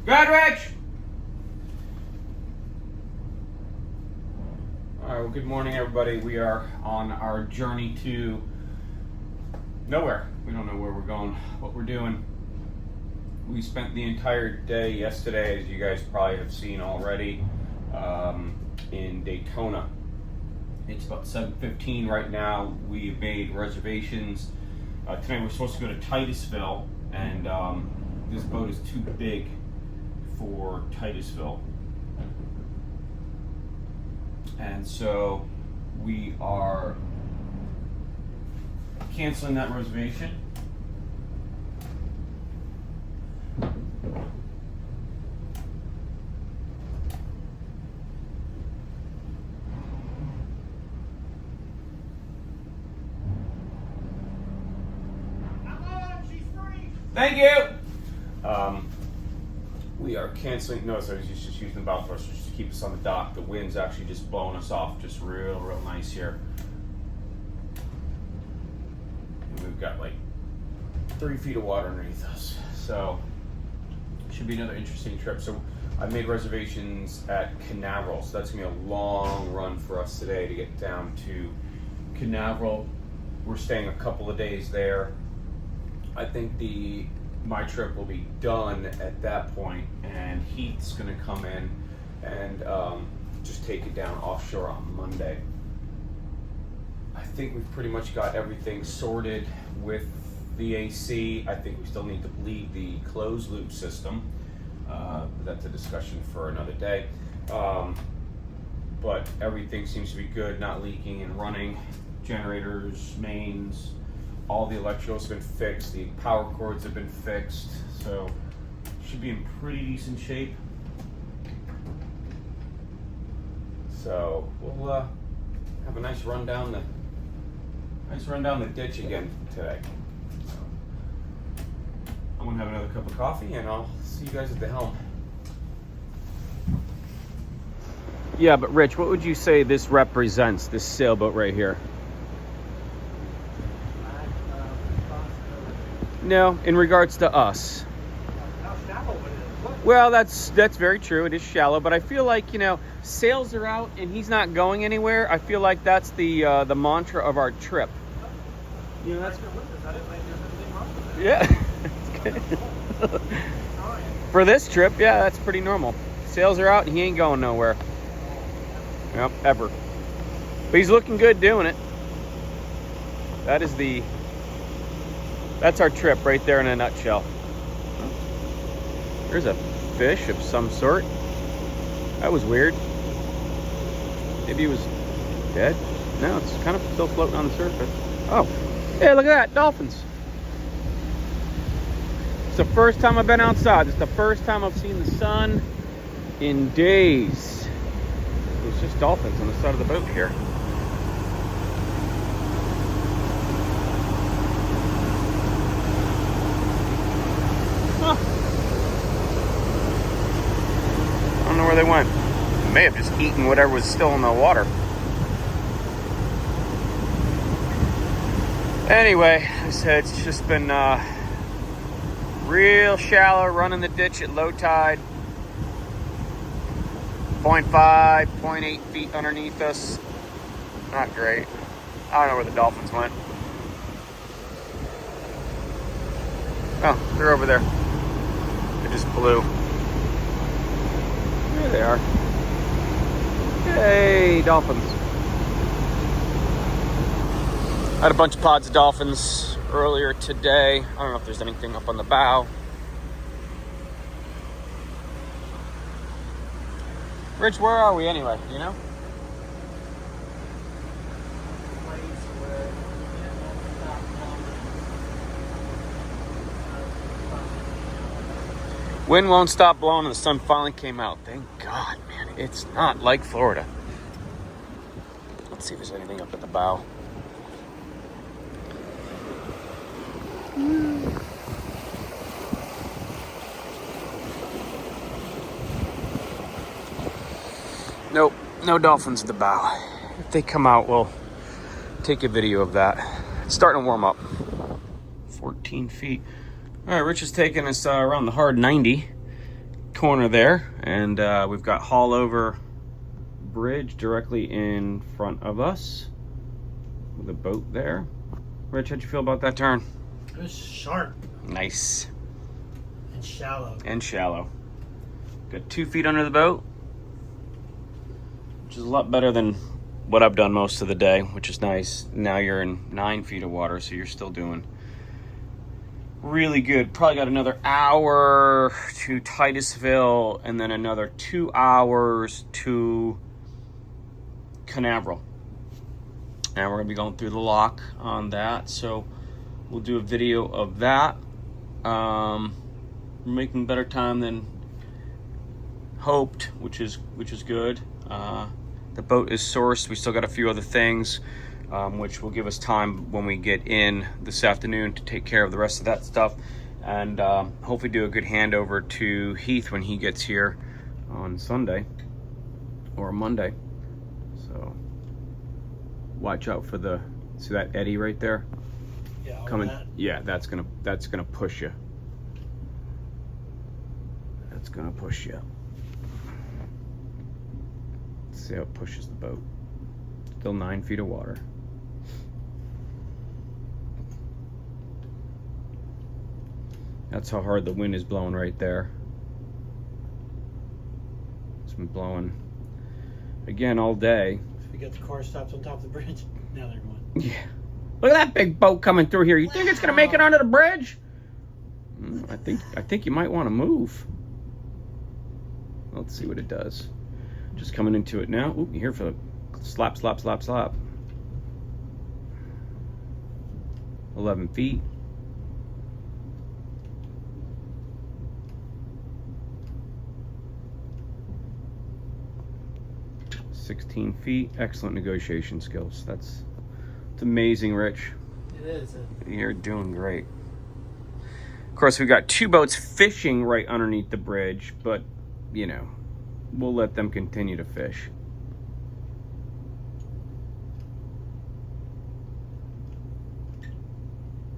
Good, Rich! Alright, well, good morning, everybody. We are on our journey to nowhere. We don't know where we're going, what we're doing. We spent the entire day yesterday, as you guys probably have seen already, in Daytona. It's about 7:15 right now. We made reservations. Tonight we're supposed to go to Titusville, and this boat is too big for Titusville. And so we are canceling that reservation. Thank you. We are canceling. No, so he's just using the bow thrusters to keep us on the dock. The wind's actually just blowing us off, just real nice here. And we've got like 3 feet of water underneath us, so it should be another interesting trip. So I made reservations at Canaveral, so that's gonna be a long run for us today to get down to Canaveral. We're staying a couple of days there. I think my trip will be done at that point, and Heath's gonna come in and just take it down offshore on Monday. I think we've pretty much got everything sorted with the AC. I think we still need to bleed the closed loop system. That's a discussion for another day. But everything seems to be good, not leaking and running. Generators, mains, all the electricals have been fixed, the power cords have been fixed, so should be in pretty decent shape. So we'll have a nice run down the ditch again today. So I'm gonna have another cup of coffee, and I'll see you guys at the helm. Yeah, but Rich, what would you say this represents? This sailboat right here? No, in regards to us. How shallow it is. Look. Well, that's very true. It is shallow, but I feel like, sails are out and he's not going anywhere. I feel like that's the mantra of our trip. That's yeah. For this trip, yeah, that's pretty normal. Sails are out and he ain't going nowhere. Yep, ever. But he's looking good doing it. That's our trip right there in a nutshell. There's a fish of some sort. That was weird. Maybe he was dead. No, it's kind of still floating on the surface. Oh, hey, look at that, dolphins. It's the first time I've been outside. It's the first time I've seen the sun in days. It's just dolphins on the side of the boat here. I don't know where they went. They may have just eaten whatever was still in the water. Anyway, I said it's just been real shallow, running the ditch at low tide. 0.5, 0.8 feet underneath us. Not great. I don't know where the dolphins went. Oh, they're over there. They just blew. There they are. Hey, dolphins. I had a bunch of pods of dolphins earlier today. I don't know if there's anything up on the bow. Rich, where are we anyway, you know? Wind won't stop blowing and the sun finally came out. Thank God, man. It's not like Florida. Let's see if there's anything up at the bow. Nope, no dolphins at the bow. If they come out, we'll take a video of that. It's starting to warm up. 14 feet. All right, Rich is taking us around the hard 90. corner there, and we've got haul over bridge directly in front of us with a boat there. Rich, how'd you feel about that turn? It was sharp Nice. and shallow. And shallow. Got 2 feet under the boat, which is a lot better than what I've done most of the day, which is nice. Now you're in 9 feet of water, so you're still doing really good. Probably got another hour to Titusville and then another 2 hours to Canaveral. And we're gonna be going through the lock on that, so we'll do a video of that. We're making better time than hoped, which is good. The boat is sourced. We still got a few other things, which will give us time when we get in this afternoon to take care of the rest of that stuff, and hopefully do a good handover to Heath when he gets here on Sunday or Monday. So watch out for the, see that eddy right there? Yeah, Coming. that. Yeah, that's gonna push you. That's gonna push you. Let's see how it pushes the boat. Still 9 feet of water. That's how hard the wind is blowing right there. It's been blowing again all day. We got the car stopped on top of the bridge. Now they're going. Yeah. Look at that big boat coming through here. You think it's gonna make it onto the bridge? I think you might want to move. Let's see what it does. Just coming into it now. Ooh, you hear for the slap, slap, slap, slap. 11 feet. 16 feet. Excellent negotiation skills. It's amazing, Rich. It is. You're doing great. Of course, we've got 2 boats fishing right underneath the bridge, but, you know, we'll let them continue to fish.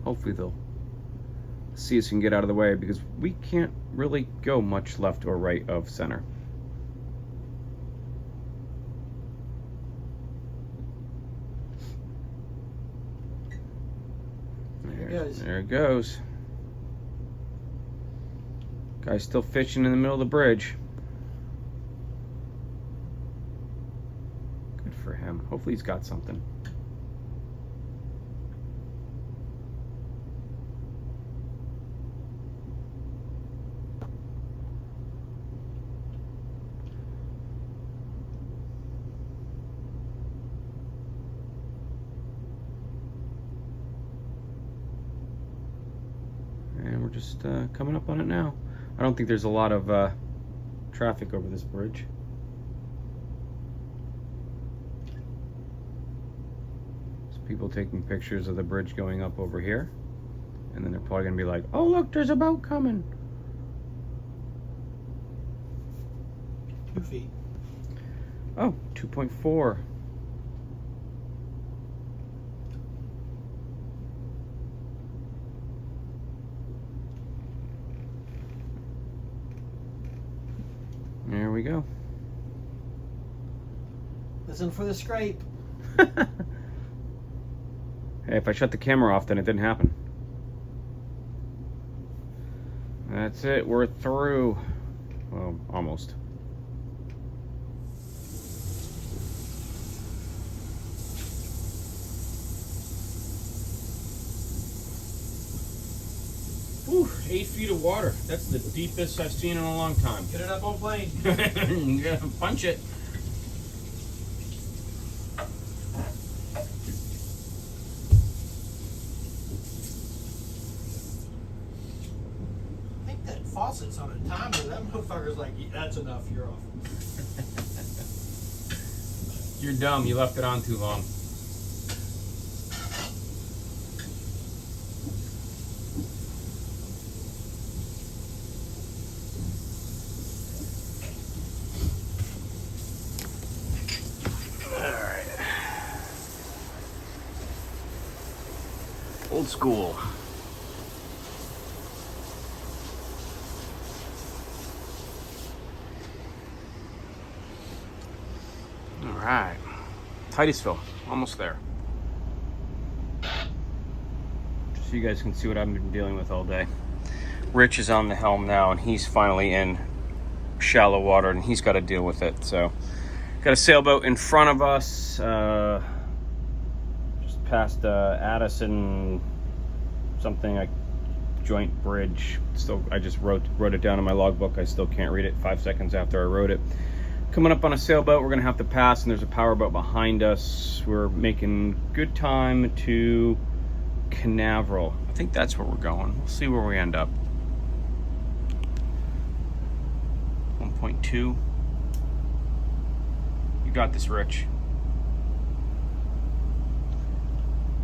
Hopefully they'll see us and get out of the way, because we can't really go much left or right of center. There it goes. Guy's still fishing in the middle of the bridge. Good for him. Hopefully he's got something. And we're just coming up on it now. I don't think there's a lot of traffic over this bridge. There's people taking pictures of the bridge going up over here. And then they're probably going to be like, oh, look, there's a boat coming. 2 feet. Oh, 2.4. There we go. Listen for the scrape. Hey, if I shut the camera off, then it didn't happen. That's it. We're through. Well, almost. Ooh, 8 feet of water. That's the deepest I've seen in a long time. Get it up on plane. You gotta punch it. I think that faucet's on a timer. That motherfucker's like, that's enough, you're off. You're dumb. You left it on too long. Old school. right. Titusville, almost there. So you guys can see what I've been dealing with all day. Rich is on the helm now, and he's finally in shallow water, and he's got to deal with it. So, got a sailboat in front of us, just past Addison something, like joint bridge. Still, I just wrote it down in my logbook. I still can't read it 5 seconds after I wrote it. Coming up on a sailboat, we're gonna have to pass, and there's a powerboat behind us. We're making good time to Canaveral. I think that's where we're going. We'll see where we end up. 1.2. You got this, Rich.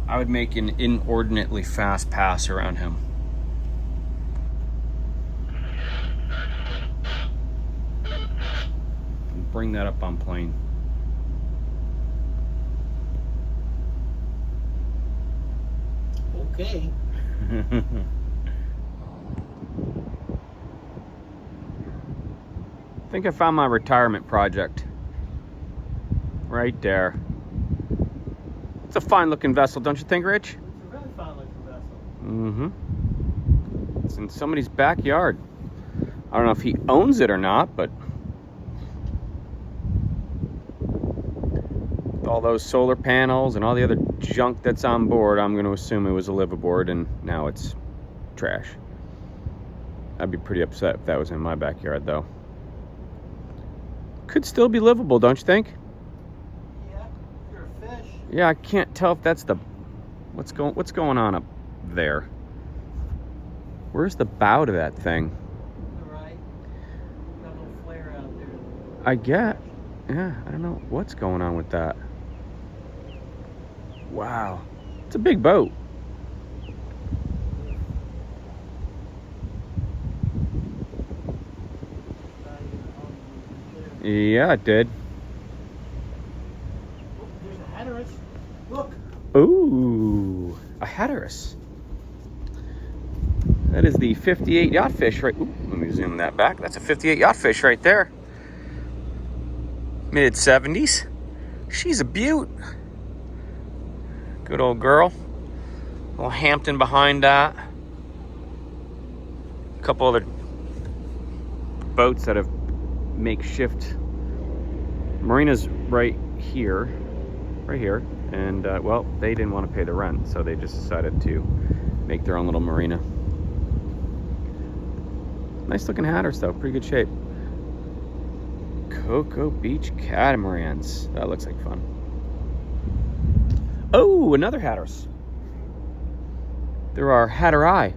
I would make an inordinately fast pass around him. And bring that up on plane. Okay. I think I found my retirement project. Right there. It's a fine looking vessel, don't you think, Rich? It's a really fine looking vessel. Mm-hmm. It's in somebody's backyard. I don't know if he owns it or not, but with all those solar panels and all the other junk that's on board, I'm going to assume it was a liveaboard, and now it's trash. I'd be pretty upset if that was in my backyard, though. Could still be livable, don't you think? Yeah, you're a fish. Yeah, I can't tell if that's the what's going on up there. Where's the bow to that thing? All right. Got a little flare out there. I get. Yeah, I don't know what's going on with that. Wow, it's a big boat. Yeah, it did. Oh, there's a hatteras. Look. Ooh, a hatteras. That is the 58 yacht fish, right? Ooh, let me zoom that back. That's a 58 yacht fish right there. Mid 70s. She's a beaut. Good old girl. Little Hampton behind that. A couple other boats that have makeshift marinas right here, and well, they didn't want to pay the rent, so they just decided to make their own little marina. Nice looking hatters though, pretty good shape. Cocoa Beach catamarans. That looks like fun. Oh, another hatters. There are hatterai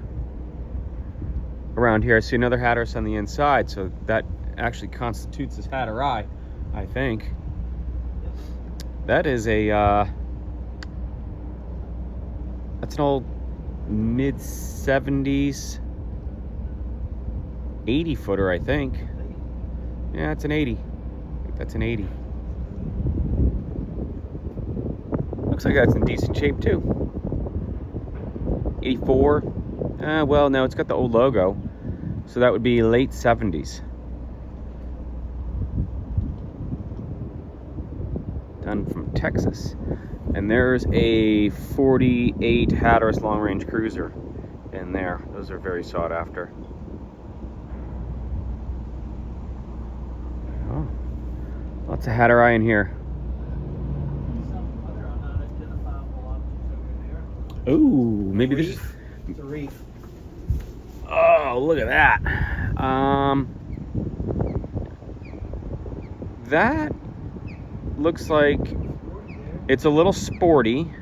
around here. I see another hatteras on the inside, so that actually constitutes as hatterai, I think. That is a that's an old mid 70s 80 footer, I think. Yeah, it's an 80. I think that's an 80. Looks like that's in decent shape too. 84. Well, no, it's got the old logo, so that would be late 70s. Done from Texas. And there's a 48 Hatteras long range cruiser in there. Those are very sought after. Oh, lots of hatterai in here. Some other unidentifiable objects over there. Ooh, maybe this is. It's a reef. Oh, look at that. That looks like it's a little sporty.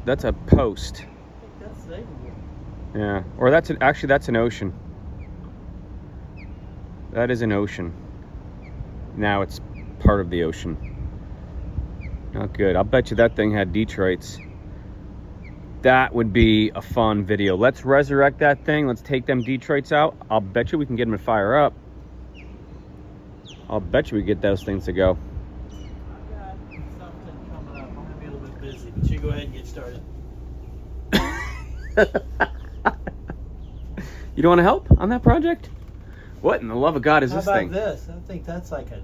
That's a post. I think that's savable. Yeah, or that's actually that's an ocean. That is an ocean. Now it's part of the ocean. Not good. I'll bet you that thing had Detroits. That would be a fun video. Let's resurrect that thing. Let's take them Detroits out. I'll bet you we can get them to fire up. I'll bet you we get those things to go. I've got something coming up. I'm going to be a little bit busy, but you go ahead and get started. You don't want to help on that project? What in the love of God is How this about thing? this? I think that's like a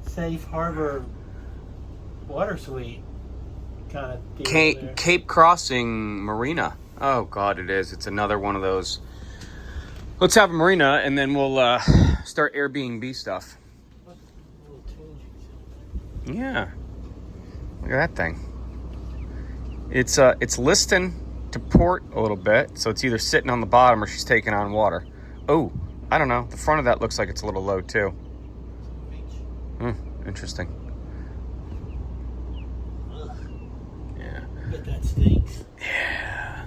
safe harbor water suite kind of deal there. Cape Crossing Marina. Oh God, it is. It's another one of those. Let's have a marina, and then we'll start Airbnb stuff. What little tunes you can see Yeah, look at that thing. It's listing to port a little bit, so it's either sitting on the bottom or she's taking on water. Oh, I don't know. The front of that looks like it's a little low too. Interesting. Ugh. Yeah. Bet that stinks. Yeah.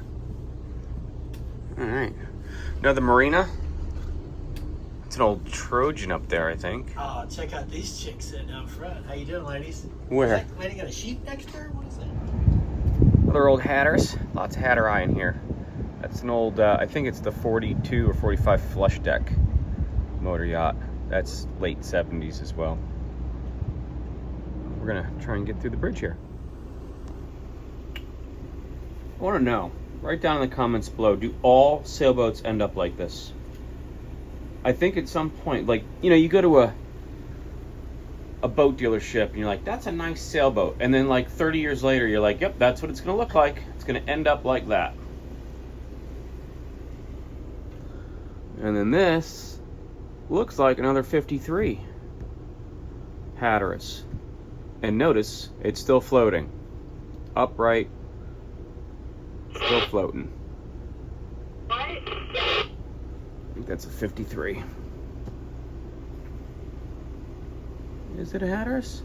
All right. Another marina. It's an old Trojan up there, I think. Oh, check out these chicks sitting out front. How you doing, ladies? Where? Is that lady got a sheep next to her? What is that? Other old hatters. Lots of hatter eye in here. That's an old, I think it's the 42 or 45 flush deck motor yacht. That's late 70s as well. We're gonna try and get through the bridge here. I wanna know, write down in the comments below, do all sailboats end up like this? I think at some point, like, you know, you go to a boat dealership and you're like, that's a nice sailboat. And then like 30 years later, you're like, yep, that's what it's gonna look like. It's gonna end up like that. And then this looks like another 53 Hatteras. And notice, it's still floating. Upright, still floating. I think that's a 53. Is it a Hatteras?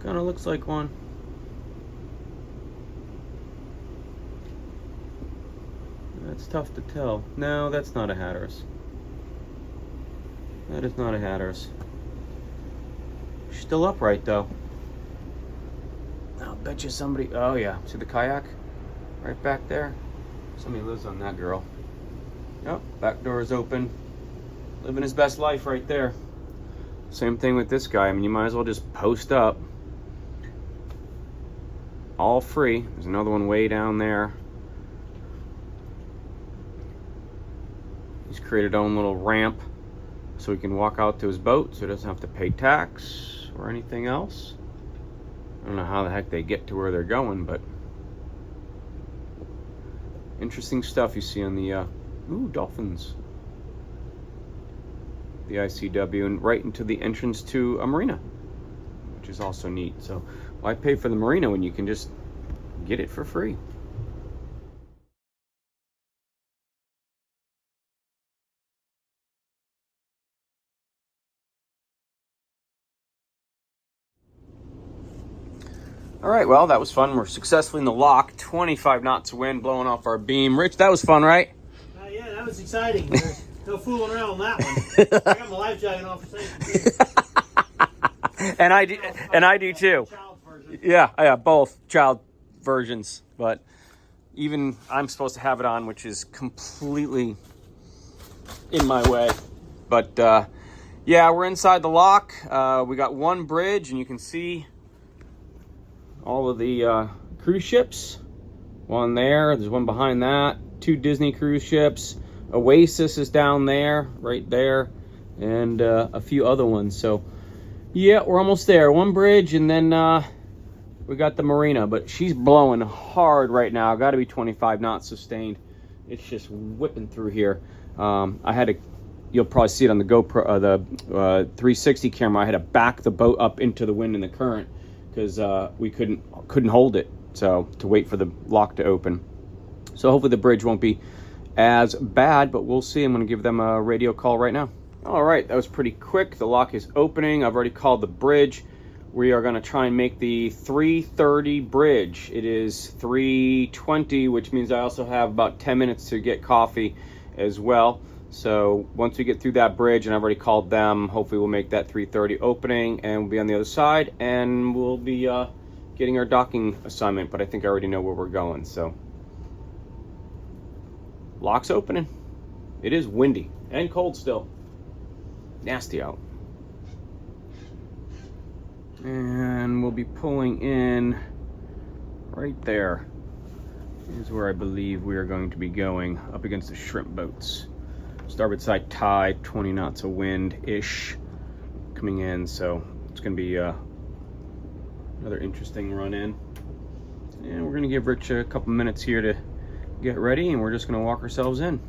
Kinda looks like one. That's tough to tell. No, that's not a Hatteras. That is not a Hatteras. Still upright though. I'll bet you somebody. Oh yeah, see the kayak right back there? Somebody lives on that girl. Yep, back door is open. Living his best life right there. Same thing with this guy. I mean, you might as well just post up. All free. There's another one way down there. He's created his own little ramp so he can walk out to his boat so he doesn't have to pay tax or anything else. I don't know how the heck they get to where they're going, but interesting stuff you see on the dolphins. The ICW, and right into the entrance to a marina, which is also neat. So why pay for the marina when you can just get it for free? All right, well, that was fun. We're successfully in the lock. 25 knots of wind blowing off our beam. Rich, that was fun, right? Yeah, that was exciting. There's no fooling around on that one. I got my life jacket on for safety. and I do too. Yeah, both child versions. But even I'm supposed to have it on, which is completely in my way. But yeah, we're inside the lock. We got one bridge, and you can see all of the cruise ships. One there, there's one behind that. 2 Disney cruise ships. Oasis is down there, right there, and a few other ones. So yeah, we're almost there. One bridge, and then we got the marina, but she's blowing hard right now. Got to be 25 knots sustained. It's just whipping through here. I had to, you'll probably see it on the GoPro, the 360 camera. I had to back the boat up into the wind and the current because we couldn't hold it. So to wait for the lock to open. So hopefully the bridge won't be as bad, but we'll see. I'm going to give them a radio call right now. All right, that was pretty quick. The lock is opening. I've already called the bridge. We are going to try and make the 3:30 bridge. It is 3:20, which means I also have about 10 minutes to get coffee as well. So once we get through that bridge, and I've already called them, hopefully we'll make that 3:30 opening, and we'll be on the other side, and we'll be getting our docking assignment, but I think I already know where we're going. So lock's opening. It is windy and cold still. Nasty out. And we'll be pulling in right there is where I believe we are going to be going, up against the shrimp boats. Starboard side tide, 20 knots of wind-ish coming in, so it's gonna be another interesting run in. And we're gonna give Rich a couple minutes here to get ready, and we're just gonna walk ourselves in.